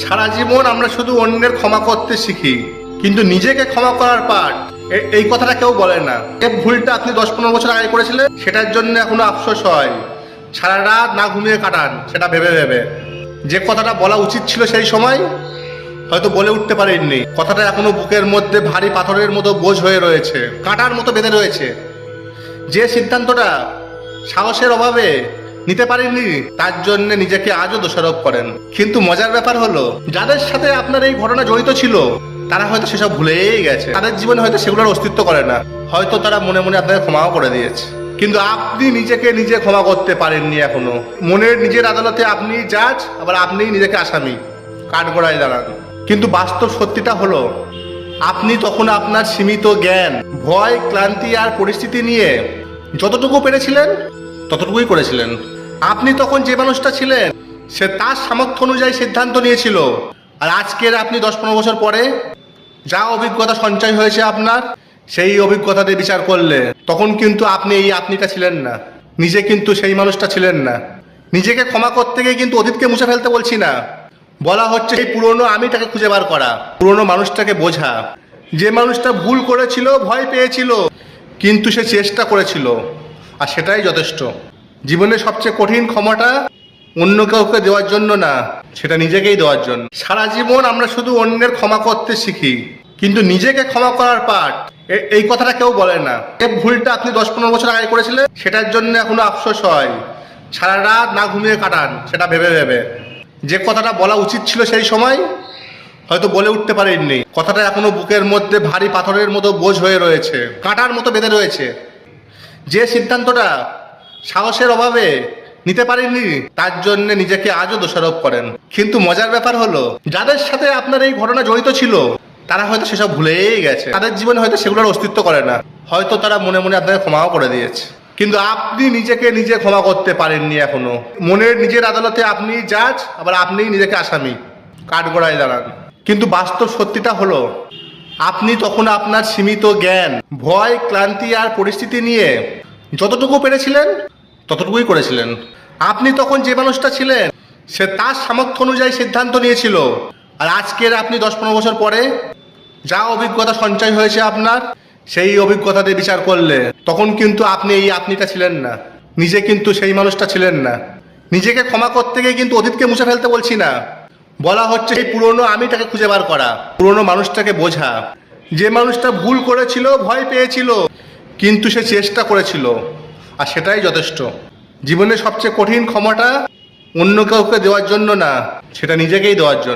সারা জীবন আমরা শুধু অন্যের ক্ষমা করতে শিখি, কিন্তু নিজেকে ক্ষমা করার পার্ট এই কথাটা কেউ বলে না। এই ভুলটা আপনি 10-15 বছর আগে করেছিলেন, সেটার জন্য এখনো আফসোস হয়। সারা রাত না ঘুমিয়ে কাটান সেটা ভেবে ভেবে। যে কথাটা বলা উচিত ছিল সেই সময় হয়তো বলে উঠতে পারেননি। কথাটা এখনো বুকের মধ্যে ভারী পাথরের মতো বোঝ হয়ে রয়েছে, কাঁটার মতো বেঁধে রয়েছে। যে সিদ্ধান্তটা সাহসের অভাবে নিতে পারেননি, তার জন্য নিজেকে আজও দোষারোপ করেন। কিন্তু মজার ব্যাপার হলো, যাদের সাথে আপনার এই ঘটনা জড়িত ছিল তারা হয়তো সেসব ভুলেই গেছে। তাদের জীবনে হয়তো সেগুলোর অস্তিত্ব করে না, হয়তো তারা মনে মনে আপনাকে ক্ষমাও করে দিয়েছে। কিন্তু আপনি নিজেকে নিজে ক্ষমা করতে পারেননি এখনো। মনের নিজের আদালতে আপনি জাজ, আবার আপনিই নিজেকে আসামি, কাঠগড়ায় দাঁড়ান। কিন্তু বাস্তব সত্যিটা হলো, আপনি তখন আপনার সীমিত জ্ঞান, ভয়, ক্লান্তি আর পরিস্থিতি নিয়ে যতটুকু পেরেছিলেন ততটুকুই করেছিলেন। আপনি তখন যে মানুষটা ছিলেন সে তার সামর্থ্য অনুযায়ী সিদ্ধান্ত নিয়েছিল। আর আজকের আপনি 10-15 বছর পরে যা অভিজ্ঞতা সঞ্চয় হয়েছে আপনার, সেই অভিজ্ঞতা দিয়ে বিচার করলে তখন কিন্তু আপনি এই আপনিটা ছিলেন না, নিজে কিন্তু সেই মানুষটা ছিলেন না। নিজেকে ক্ষমা করতে গিয়ে কিন্তু অতীতকে মুছে ফেলতে বলছি না, বলা হচ্ছে এই পুরনো আমিটাকে খুঁজে বার করা, পুরনো মানুষটাকে বোঝা। যে মানুষটা ভুল করেছিল, ভয় পেয়েছিল, কিন্তু সে চেষ্টা করেছিল, আর সেটাই যথেষ্ট। জীবনের সবচেয়ে কঠিন ক্ষমাটা অন্য কাউকে দেওয়ার জন্য না, সেটা নিজেকেই দেওয়ার জন্য। সারা জীবন আমরা শুধু অন্যের ক্ষমা করতে শিখি, কিন্তু নিজেকে ক্ষমা করার পার্ট এই কথাটা কেউ বলে না। এই ভুলটা আপনি 10-15 বছর আগে করেছিলেন, সেটার জন্য এখনো আফসোস হয়। সারা রাত না ঘুমিয়ে কাটান সেটা ভেবে ভেবে। যে কথাটা বলা উচিত ছিল সেই সময় হয়তো বলে উঠতে পারেননি। কথাটা এখনো বুকের মধ্যে ভারী পাথরের মতো বোঝ হয়ে রয়েছে, কাঁটার মতো বেঁধে রয়েছে। যে সিদ্ধান্তটা সাহসের অভাবে নিতে পারেননি, তার জন্য নিজেকে আজও দোষারোপ করেন। কিন্তু মজার ব্যাপার হলো, যাদের সাথে আপনার এই ঘটনা জড়িত ছিল তারা হয়তো সেসব ভুলেই গেছে। তাদের জীবনে হয়তো সেগুলোর অস্তিত্ব করে না, হয়তো তারা মনে মনে আপনাকে ক্ষমাও করে দিয়েছে। কিন্তু আপনি নিজেকে নিজে ক্ষমা করতে পারেননি এখনো। মনের নিজের আদালতে আপনি জাজ, আবার আপনিই নিজেকে আসামি, কাঠগড়ায় দাঁড়ান। কিন্তু বাস্তব সত্যিটা হলো, আপনি তখন আপনার সীমিত জ্ঞান, ভয়, ক্লান্তি আর পরিস্থিতি নিয়ে যতটুকু পেরেছিলেন ততটুকুই করেছিলেন। আপনি তখন যে মানুষটা ছিলেন সে তার সামর্থ্য অনুযায়ী সিদ্ধান্ত নিয়েছিল। আর আজকের আপনি 10-15 বছর পরে যা অভিজ্ঞতা সঞ্চয় হয়েছে আপনার, সেই অভিজ্ঞতা দিয়ে বিচার করলে তখন কিন্তু আপনি এই আপনিটা ছিলেন না, নিজে কিন্তু সেই মানুষটা ছিলেন না। নিজেকে ক্ষমা করতে গিয়ে কিন্তু অতীতকে মুছে ফেলতে বলছি না, বলা হচ্ছে এই পুরনো আমিটাকে খুঁজে বার করা, পুরনো মানুষটাকে বোঝা। যে মানুষটা ভুল করেছিল, ভয় পেয়েছিল, কিন্তু সে চেষ্টা করেছিল, আর সেটাই যথেষ্ট। জীবনের সবচেয়ে কঠিন ক্ষমাটা অন্য কাউকে দেওয়ার জন্য না, সেটা নিজেকেই দেওয়ার জন্য।